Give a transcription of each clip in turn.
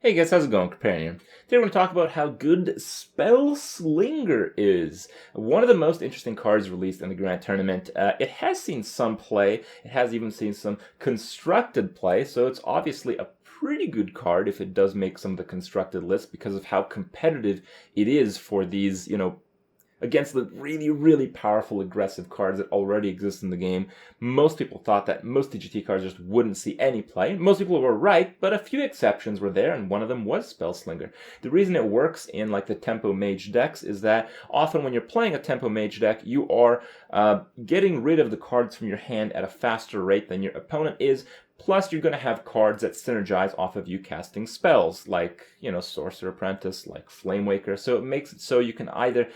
Hey guys, how's it going? Companion. Today we're going to talk about how good Spellslinger is. One of the most interesting cards released in the Grand Tournament. It has seen some play. It has even seen some constructed play, so it's obviously a pretty good card if it does make some of the constructed lists because of how competitive it is for these, against the really, really powerful aggressive cards that already exist in the game. Most people thought that most TGT cards just wouldn't see any play. Most people were right, but a few exceptions were there, and one of them was Spellslinger. The reason it works in like the Tempo Mage decks is that often when you're playing a Tempo Mage deck, you are getting rid of the cards from your hand at a faster rate than your opponent is. Plus, you're going to have cards that synergize off of you casting spells, like, Sorcerer Apprentice, like Flame Waker. So it makes it so you can either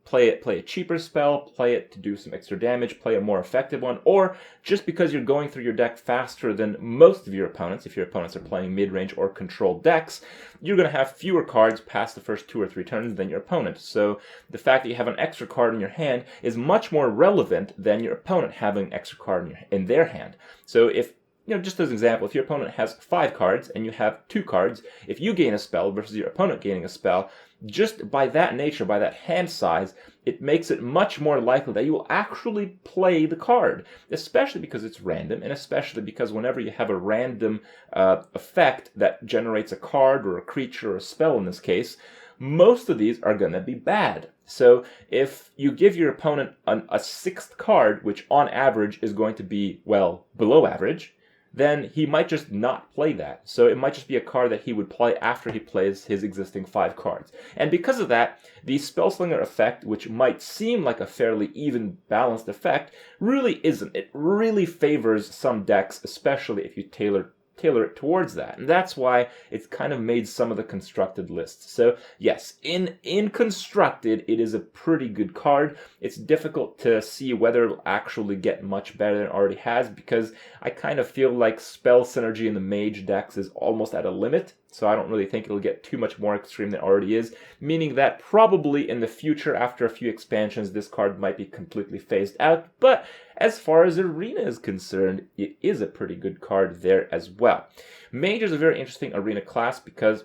play a cheaper spell, play it to do some extra damage, play a more effective one, or just because you're going through your deck faster than most of your opponents, if your opponents are playing mid-range or controlled decks, you're going to have fewer cards past the first 2 or 3 turns than your opponent. So the fact that you have an extra card in your hand is much more relevant than your opponent having an extra card in their hand. So if just as an example, if your opponent has 5 cards and you have 2 cards, if you gain a spell versus your opponent gaining a spell, just by that nature, by that hand size, it makes it much more likely that you will actually play the card, especially because it's random, and especially because whenever you have a random effect that generates a card or a creature or a spell in this case, most of these are going to be bad. So if you give your opponent a 6th card, which on average is going to be, well, below average, then he might just not play that. So it might just be a card that he would play after he plays his existing 5 cards. And because of that, the Spellslinger effect, which might seem like a fairly even balanced effect, really isn't. It really favors some decks, especially if you tailor it towards that. And that's why it's kind of made some of the constructed lists. So yes, in constructed, it is a pretty good card. It's difficult to see whether it'll actually get much better than it already has, because I kind of feel like spell synergy in the mage decks is almost at a limit. So I don't really think it'll get too much more extreme than it already is, meaning that probably in the future, after a few expansions, this card might be completely phased out. But as far as Arena is concerned, it is a pretty good card there as well. Mage is a very interesting Arena class because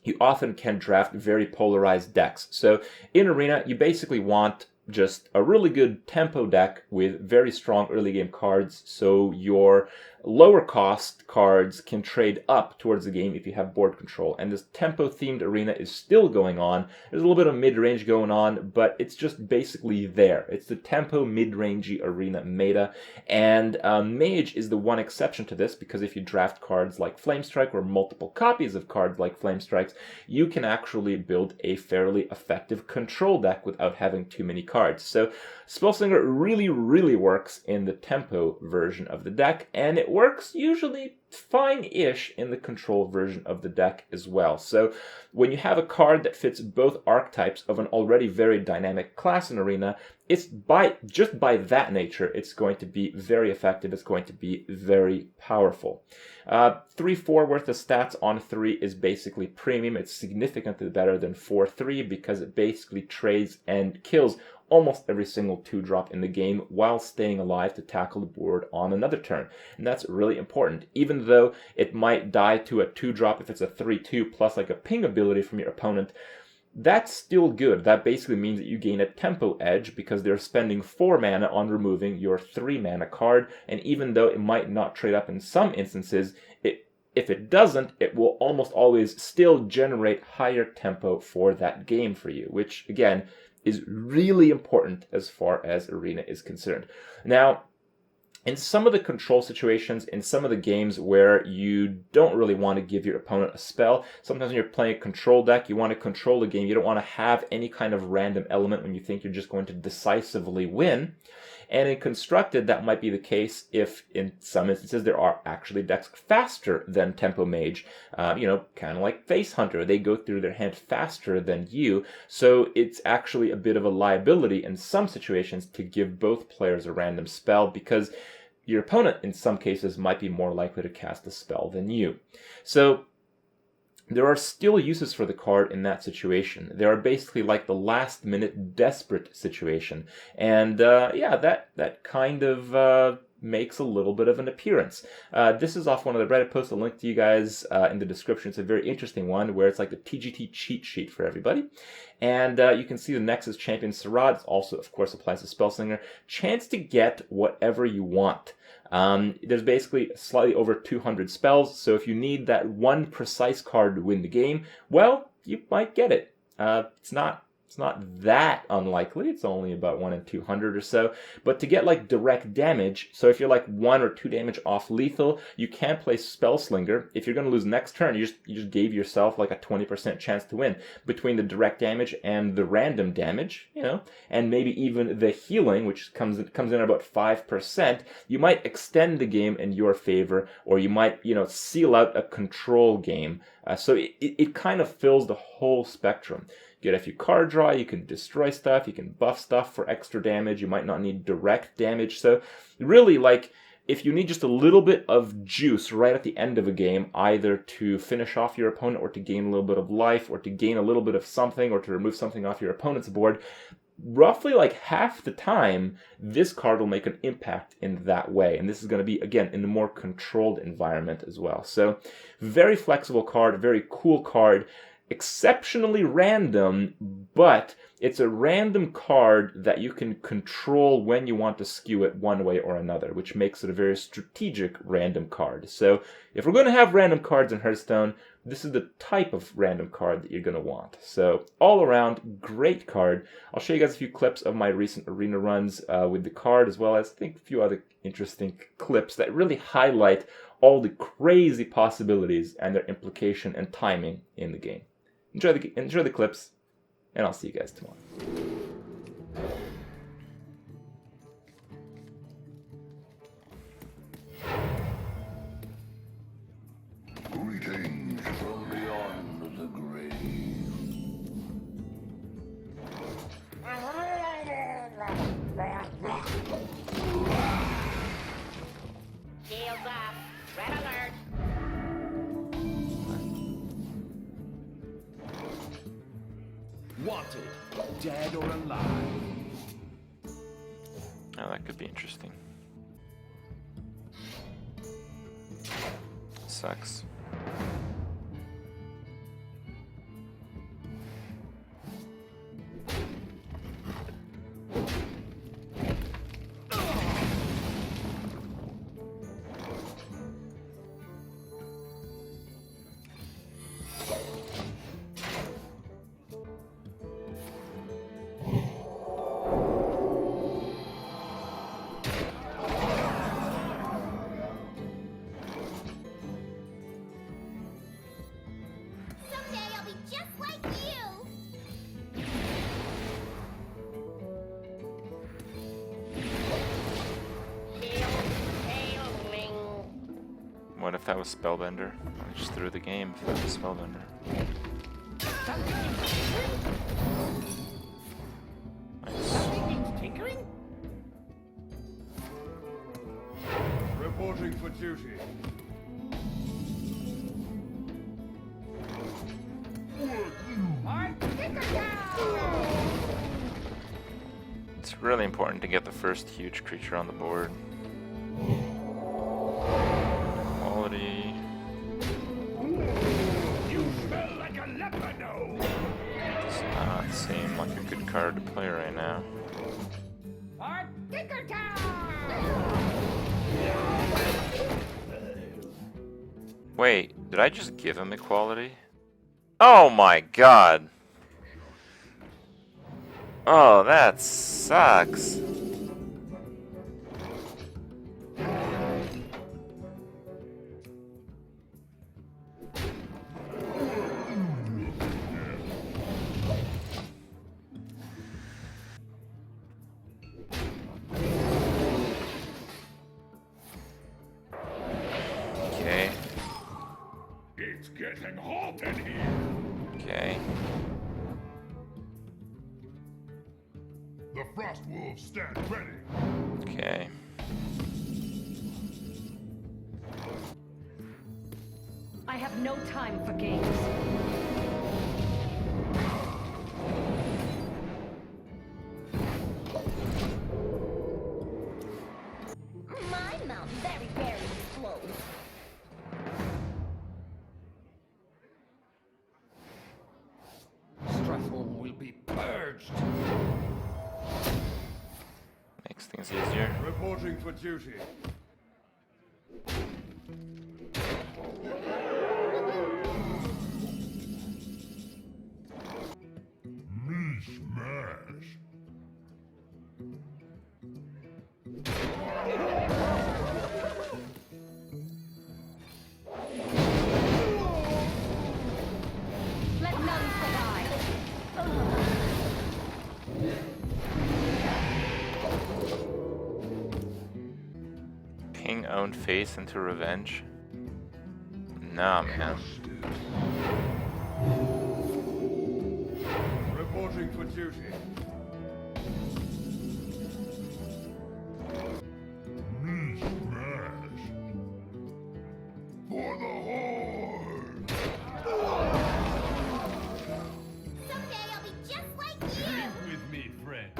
you often can draft very polarized decks. So in Arena, you basically want just a really good tempo deck with very strong early game cards, so your lower cost cards can trade up towards the game if you have board control. And this tempo themed arena is still going on. There's a little bit of mid-range going on, but it's just basically there. It's the tempo mid-rangey arena meta, and Mage is the one exception to this, because if you draft cards like Flamestrike or multiple copies of cards like Flamestrikes, you can actually build a fairly effective control deck without having too many cards. So Spellslinger really, really works in the tempo version of the deck, and it works usually fine-ish in the control version of the deck as well. So when you have a card that fits both archetypes of an already very dynamic class in Arena, it's just by that nature, it's going to be very effective. It's going to be very powerful. 3-4 worth of stats on 3 is basically premium. It's significantly better than 4-3 because it basically trades and kills almost every single 2-drop in the game while staying alive to tackle the board on another turn. And that's really important. Even though it might die to a 2-drop if it's a 3-2 plus like a ping ability from your opponent, that's still good. That basically means that you gain a tempo edge because they're spending 4 mana on removing your 3 mana card, and even though it might not trade up in some instances, if it doesn't, it will almost always still generate higher tempo for that game for you, which again is really important as far as Arena is concerned. Now, in some of the control situations, in some of the games where you don't really want to give your opponent a spell, sometimes when you're playing a control deck, you want to control the game. You don't want to have any kind of random element when you think you're just going to decisively win. And in Constructed, that might be the case if, in some instances, there are actually decks faster than Tempo Mage. Kind of like Face Hunter. They go through their hand faster than you. So it's actually a bit of a liability in some situations to give both players a random spell, because your opponent, in some cases, might be more likely to cast a spell than you. So there are still uses for the card in that situation. They are basically like the last-minute desperate situation. And that kind of makes a little bit of an appearance. This is off one of the Reddit posts. I'll link to you guys in the description. It's a very interesting one where it's like the TGT cheat sheet for everybody. And you can see the Nexus Champion Sarad also, of course, applies to Spellslinger. Chance to get whatever you want. There's basically slightly over 200 spells, so if you need that one precise card to win the game, well, you might get it. It's not that unlikely. It's only about 1 in 200 or so. But to get like direct damage, so if you're like 1 or 2 damage off lethal, you can play Spellslinger. If you're going to lose next turn, you just gave yourself like a 20% chance to win between the direct damage and the random damage, you know, and maybe even the healing, which comes in at about 5%. You might extend the game in your favor, or you might, you know, seal out a control game. So it kind of fills the whole spectrum. You get a few card draw, you can destroy stuff, you can buff stuff for extra damage, you might not need direct damage. So really, like, if you need just a little bit of juice right at the end of a game, either to finish off your opponent or to gain a little bit of life or to gain a little bit of something or to remove something off your opponent's board, roughly like half the time, this card will make an impact in that way. And this is going to be, again, in a more controlled environment as well. So very flexible card, very cool card. Exceptionally random, but it's a random card that you can control when you want to skew it one way or another, which makes it a very strategic random card. So if we're going to have random cards in Hearthstone, this is the type of random card that you're going to want. So all around, great card. I'll show you guys a few clips of my recent arena runs with the card, as well as I think a few other interesting clips that really highlight all the crazy possibilities and their implication and timing in the game. Enjoy the clips, and I'll see you guys tomorrow. Greetings from beyond the grave. Shields up. Red alert. Wanted, dead or alive. Oh, that could be interesting. Sucks. Someday I'll be just like you. What if that was Spellbender? I just threw the game if that was Spellbender. Nice. Tinkering? Reporting for duty. It's really important to get the first huge creature on the board. Quality. You smell like a leopard. Does not seem like a good card to play right now. Wait, did I just give him equality? Oh my god! Oh, that sucks. Okay. It's getting hot in here. Okay. The Frost Wolves stand ready. Okay. I have no time for games. My Reporting for duty. Me smash. Let none survive. King owned face into revenge. Nah, man. Reporting for duty. Me smash. For the horde. Someday I'll be just like you. With me, friend.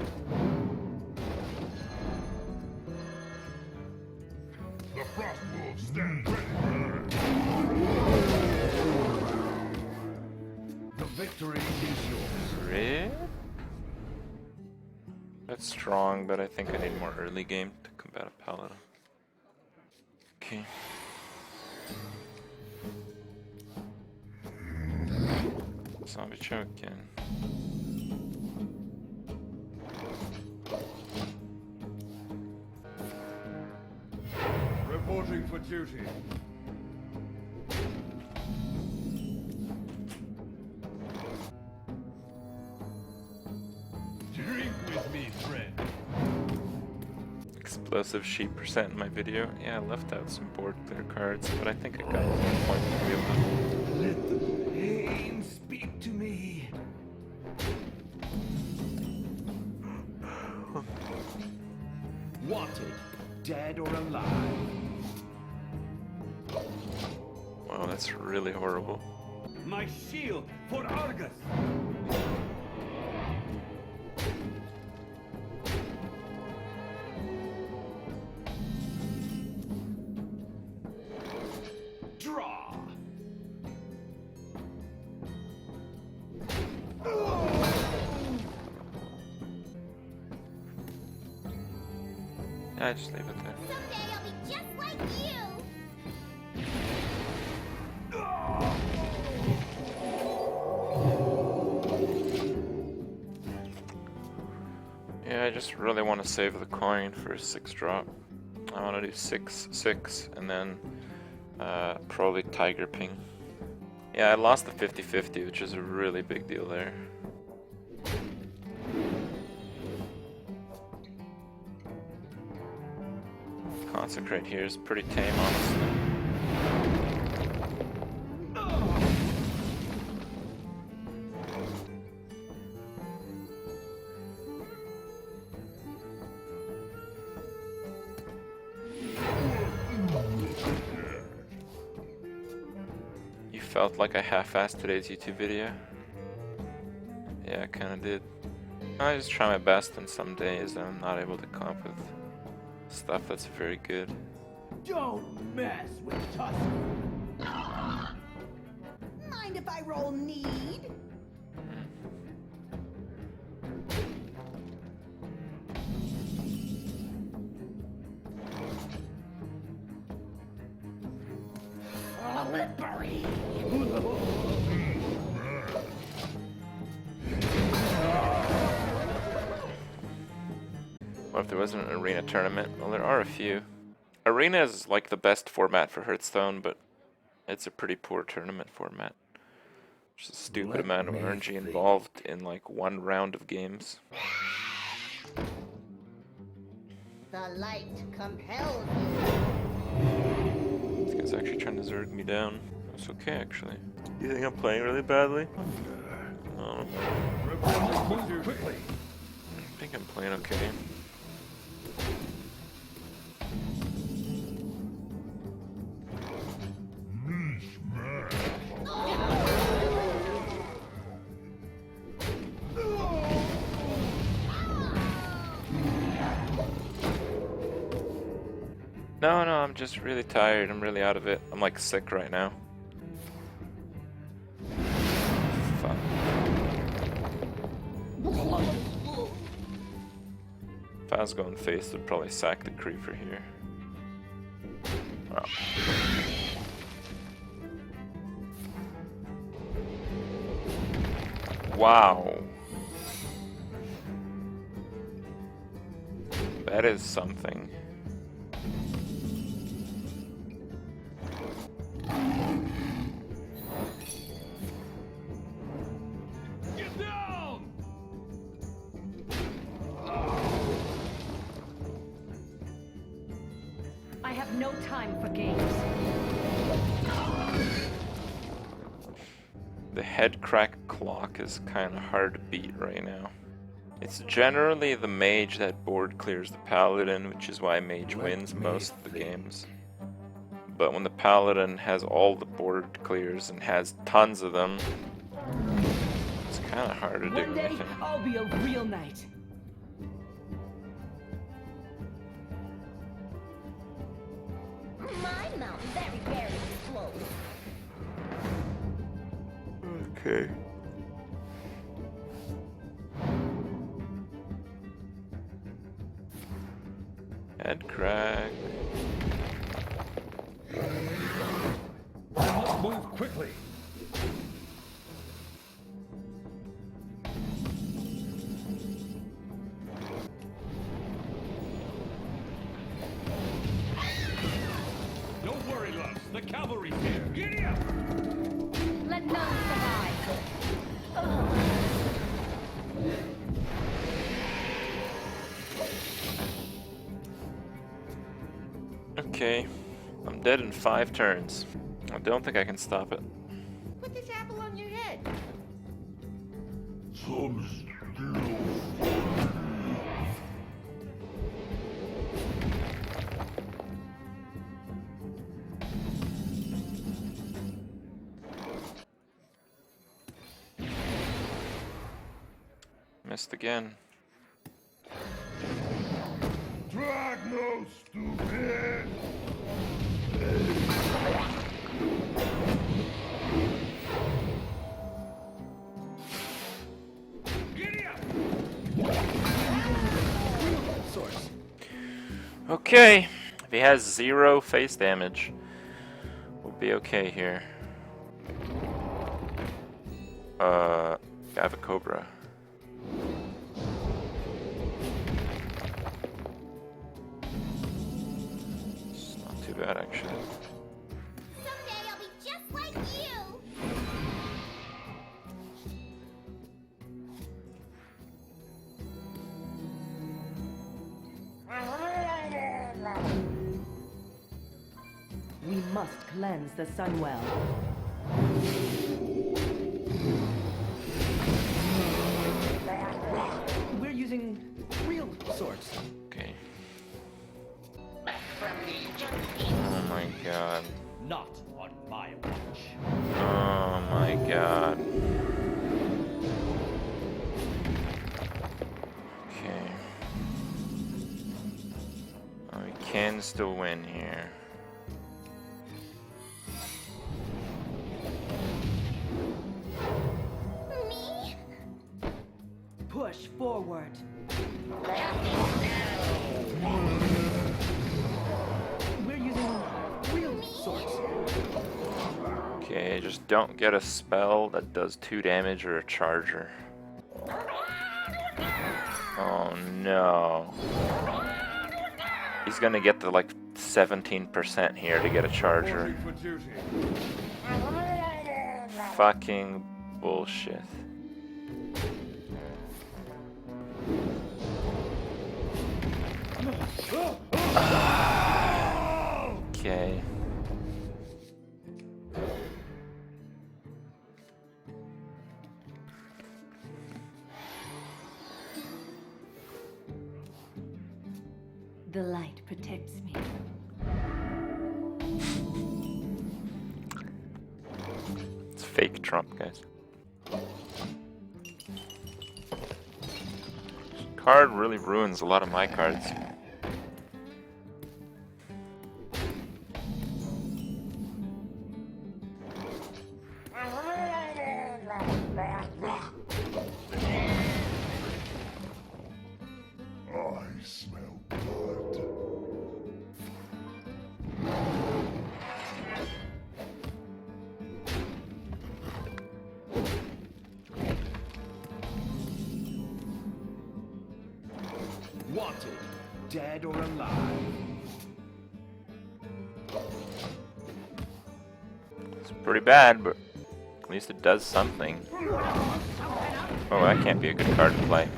The frost wolves stand ready. The victory is yours. Really? That's strong, but I think I need more early game to combat a paladin. Okay. Zombie choke again. Reporting for duty. Drink with me, friend. Explosive sheep percent in my video. Yeah, I left out some board clear cards, but I think I got the point of the real. Let the pain speak to me. Wanted, dead or alive. Wow, that's really horrible. My shield for Argus. Draw. Yeah, just leave it there. Someday I'll be just like you. Yeah, I just really want to save the coin for a 6 drop. I want to do 6, 6, and then probably Tiger Ping. Yeah, I lost the 50-50, which is a really big deal there. Consecrate here is pretty tame, honestly. You felt like I half-assed today's YouTube video? Yeah, I kinda did. I just try my best, and some days I'm not able to come up with stuff that's very good. Don't mess with Tusk. Mind if I roll need? Slippery. What if there wasn't an arena tournament? Well, there are a few. Arena is like the best format for Hearthstone, but it's a pretty poor tournament format. There's a stupid amount of RNG involved in like one round of games. The light compels This guy's actually trying to zerg me down. It's okay, actually. You think I'm playing really badly? I think I'm playing okay. No, I'm just really tired. I'm really out of it. I'm like sick right now. Fuck. I was going face, I'd probably sack the creeper here. Oh. Wow. That is something. Get down! I have no time for games. The head crack clock is kind of hard to beat right now. It's generally the mage that board clears the paladin, which is why mage wins most of the games. But when the paladin has all the board clears and has tons of them, it's kind of hard to do One day, anything. I'll be a real knight. My mountain very close. Okay. Head crack. I must move quickly. Don't worry, loves. The cavalry's here. Giddy up! Let none survive. Okay. I'm dead in 5 turns. I don't think I can stop it. Put this apple on your head. Some still Missed again. drag no stupid. Giddy up! Source. Okay. If he has 0 face damage, we'll be okay here. I have a cobra. It's not too bad actually. Someday I'll be just like you. We must cleanse the Sunwell. We're using real swords. Okay. Oh my god. Not on my watch. Oh my god. Okay. Oh, we can still win here. Me? Push forward. We're using real swords. Okay, just don't get a spell that does 2 damage or a charger. Oh no. He's gonna get to like 17% here to get a charger. For duty. Fucking bullshit. Okay. The light protects me. It's fake Trump, guys. This card really ruins a lot of my cards. I smell wanted, dead or alive. It's pretty bad, but at least it does something. Oh, that can't be a good card to play.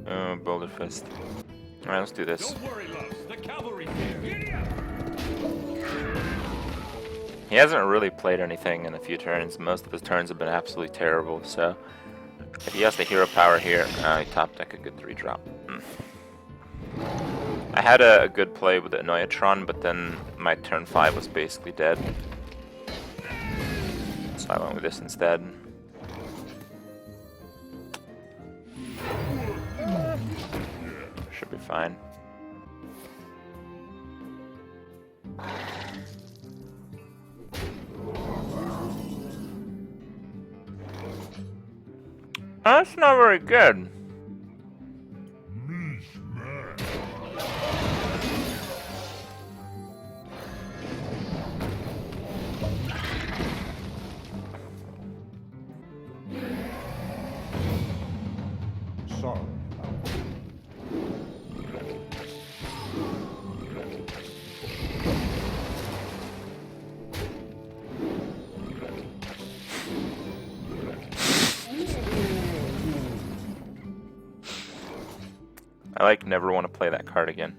Oh, Boulder Fist. Alright, let's do this. Don't worry, loves. The cavalry's here. Giddy up! He hasn't really played anything in a few turns. Most of his turns have been absolutely terrible, so if he has the hero power here, he top deck a good 3-drop. I had a good play with the Annoyatron, but then my turn 5 was basically dead. So I went with this instead. Should be fine. That's not very good. Sorry. I like never want to play that card again.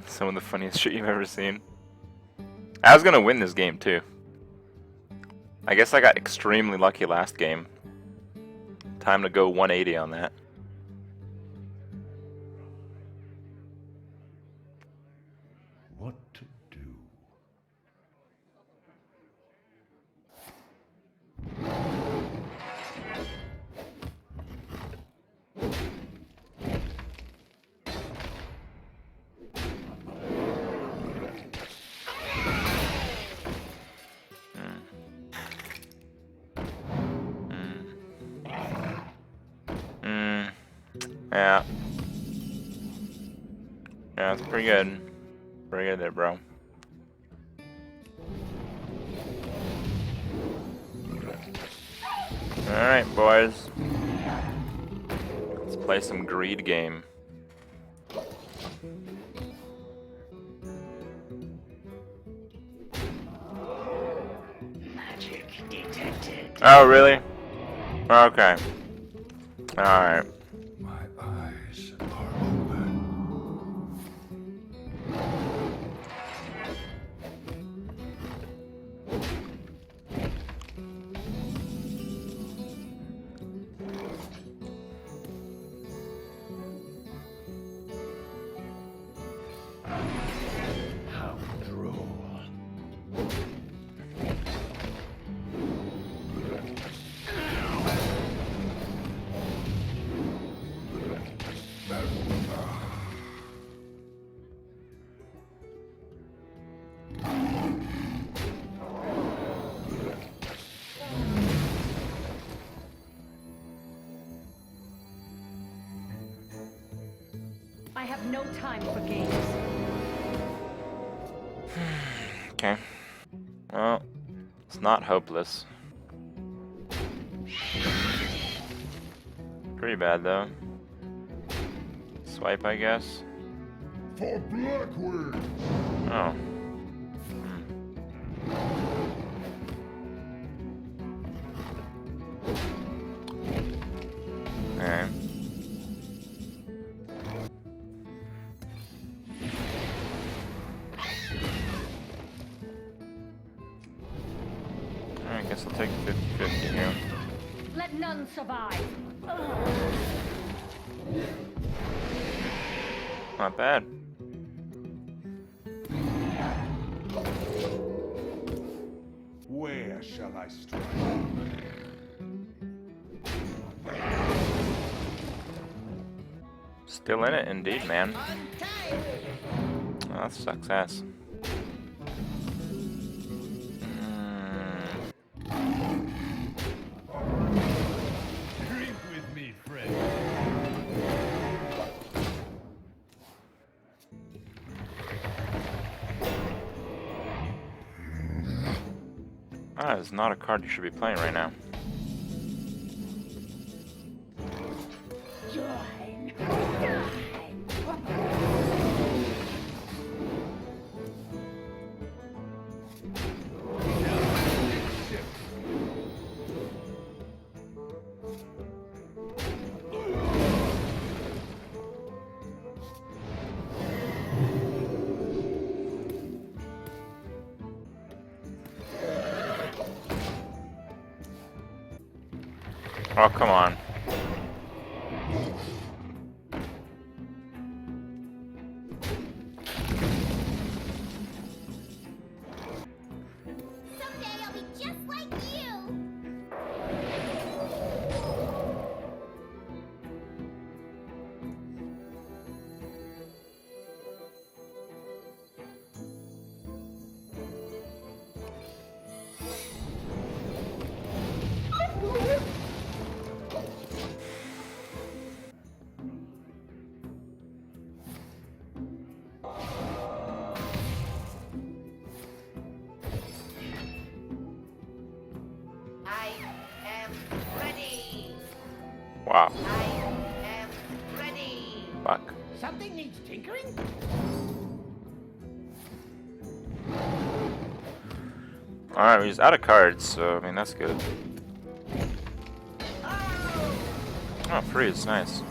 Some of the funniest shit you've ever seen. I was gonna win this game too. I guess I got extremely lucky last game. Time to go 180 on that. What to do? Yeah. Yeah, it's pretty good. Pretty good there, bro. Alright, boys. Let's play some greed game. Magic detected. Oh, really? Okay. Alright. My eyes are open. How droll. I have no time for games. Okay. Well, it's not hopeless. Pretty bad, though. Swipe, I guess. For Blackwood! Oh. Okay. I guess I'll take 50-50 here. Let none survive. Not bad. Where shall I strike? Still in it, indeed, man. that sucks ass. Drink with me, friend. That is not a card you should be playing right now. Oh, come on. Someday I'll be just like you. I am ready. Wow. I am ready. Fuck. Something needs tinkering? Alright, he's out of cards, so I mean that's good. Oh, freeze, nice.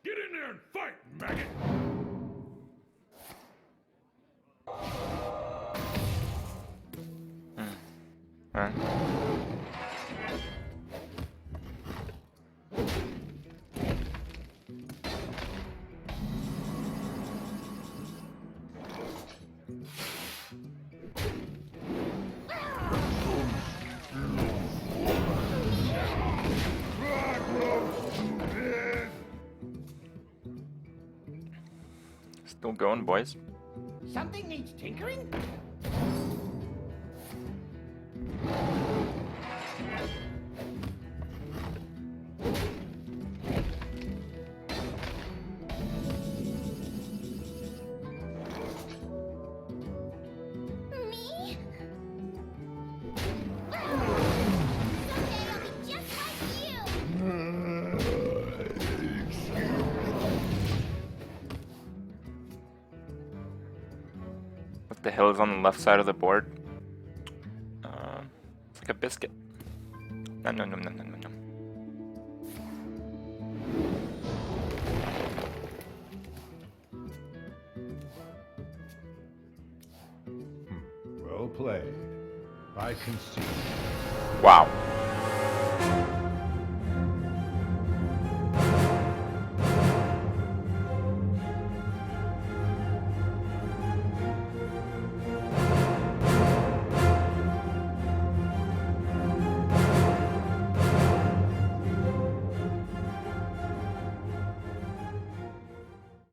Get in there and fight, maggot! Alright. Still going, boys. Something needs tinkering? Me? Someday I'll be just like you. What the hell is on the left side of the board? It's like a biscuit. Nom nom nom nom nom nom nom. Well played. I concede. Wow.